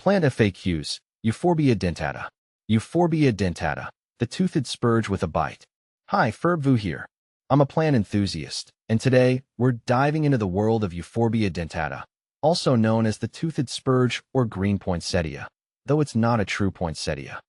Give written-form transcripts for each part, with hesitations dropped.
Plant FAQs. Euphorbia dentata. Euphorbia dentata, the toothed spurge with a bite. Hi, Ferbvu here. I'm a plant enthusiast, and today we're diving into the world of Euphorbia dentata, also known as the toothed spurge or green poinsettia, though it's not a true poinsettia.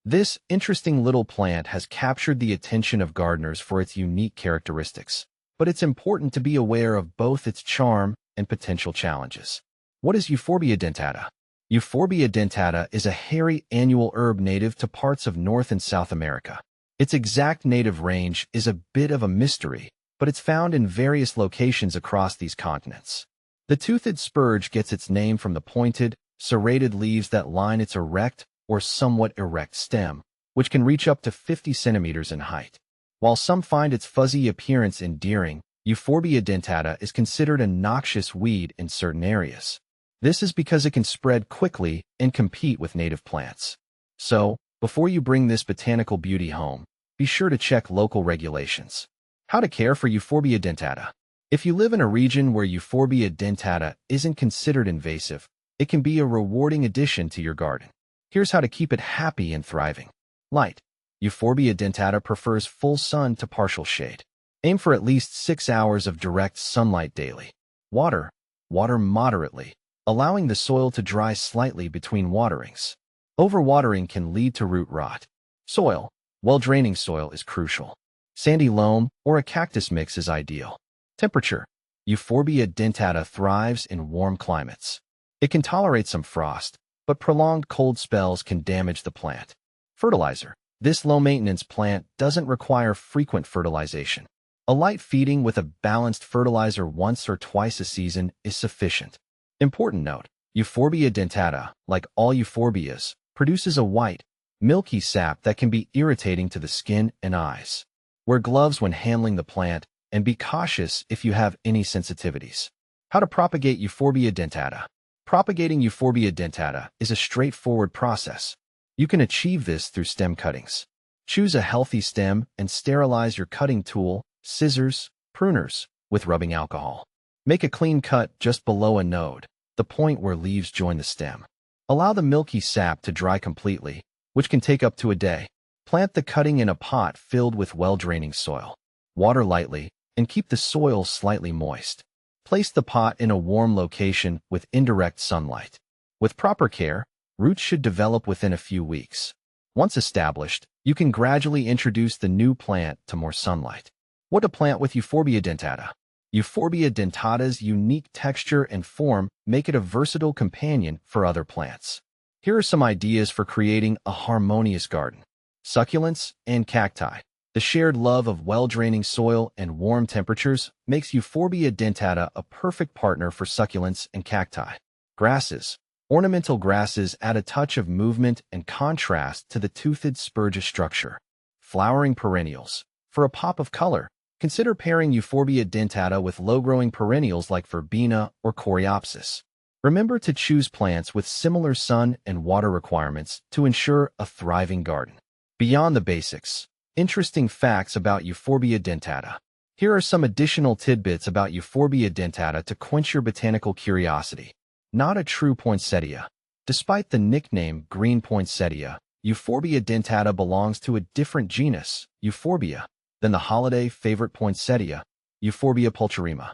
This interesting little plant has captured the attention of gardeners for its unique characteristics, but it's important to be aware of both its charm and potential challenges. What is Euphorbia dentata? Euphorbia dentata is a hairy annual herb native to parts of North and South America. Its exact native range is a bit of a mystery, but it's found in various locations across these continents. The toothed spurge gets its name from the pointed, serrated leaves that line its erect or somewhat erect stem, which can reach up to 50 centimeters in height. While some find its fuzzy appearance endearing, Euphorbia dentata is considered a noxious weed in certain areas. This is because it can spread quickly and compete with native plants. So, before you bring this botanical beauty home, be sure to check local regulations. How to care for Euphorbia dentata. If you live in a region where Euphorbia dentata isn't considered invasive, it can be a rewarding addition to your garden. Here's how to keep it happy and thriving. Light. Euphorbia dentata prefers full sun to partial shade. Aim for at least 6 hours of direct sunlight daily. Water. Water moderately, allowing the soil to dry slightly between waterings. Overwatering can lead to root rot. Soil. Well-draining soil is crucial. Sandy loam or a cactus mix is ideal. Temperature. Euphorbia dentata thrives in warm climates. It can tolerate some frost, but prolonged cold spells can damage the plant. Fertilizer. This low-maintenance plant doesn't require frequent fertilization. A light feeding with a balanced fertilizer once or twice a season is sufficient. Important note, Euphorbia dentata, like all euphorbias, produces a white, milky sap that can be irritating to the skin and eyes. Wear gloves when handling the plant, and be cautious if you have any sensitivities. How to propagate Euphorbia dentata. Propagating Euphorbia dentata is a straightforward process. You can achieve this through stem cuttings. Choose a healthy stem and sterilize your cutting tool, scissors, pruners, with rubbing alcohol. Make a clean cut just below a node, the point where leaves join the stem. Allow the milky sap to dry completely, which can take up to a day. Plant the cutting in a pot filled with well-draining soil. Water lightly, and keep the soil slightly moist. Place the pot in a warm location with indirect sunlight. With proper care, roots should develop within a few weeks. Once established, you can gradually introduce the new plant to more sunlight. What to plant with Euphorbia dentata? Euphorbia dentata's unique texture and form make it a versatile companion for other plants. Here are some ideas for creating a harmonious garden. Succulents and cacti. The shared love of well-draining soil and warm temperatures makes Euphorbia dentata a perfect partner for succulents and cacti. Grasses. Ornamental grasses add a touch of movement and contrast to the toothed spurge structure. Flowering perennials. For a pop of color, consider pairing Euphorbia dentata with low-growing perennials like verbena or coreopsis. Remember to choose plants with similar sun and water requirements to ensure a thriving garden. Beyond the basics, interesting facts about Euphorbia dentata. Here are some additional tidbits about Euphorbia dentata to quench your botanical curiosity. Not a true poinsettia. Despite the nickname green poinsettia, Euphorbia dentata belongs to a different genus, Euphorbia, than the holiday favorite poinsettia, Euphorbia pulcherrima.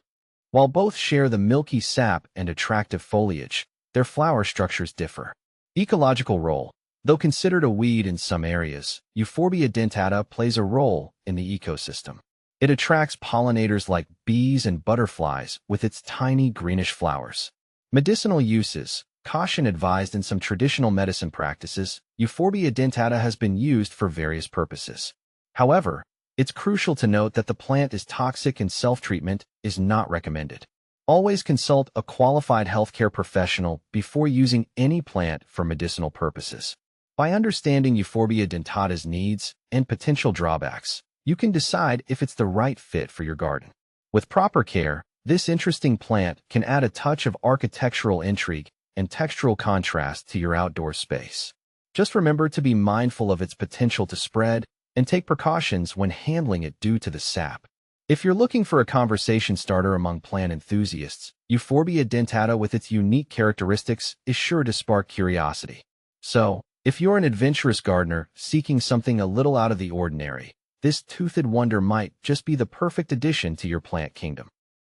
While both share the milky sap and attractive foliage, their flower structures differ. Ecological role. Though considered a weed in some areas, Euphorbia dentata plays a role in the ecosystem. It attracts pollinators like bees and butterflies with its tiny greenish flowers. Medicinal uses. Caution advised in some traditional medicine practices, Euphorbia dentata has been used for various purposes. However, it's crucial to note that the plant is toxic and self-treatment is not recommended. Always consult a qualified healthcare professional before using any plant for medicinal purposes. By understanding Euphorbia dentata's needs and potential drawbacks, you can decide if it's the right fit for your garden. With proper care, this interesting plant can add a touch of architectural intrigue and textural contrast to your outdoor space. Just remember to be mindful of its potential to spread and take precautions when handling it due to the sap. If you're looking for a conversation starter among plant enthusiasts, Euphorbia dentata with its unique characteristics is sure to spark curiosity. So, if you're an adventurous gardener seeking something a little out of the ordinary, this toothed wonder might just be the perfect addition to your plant kingdom.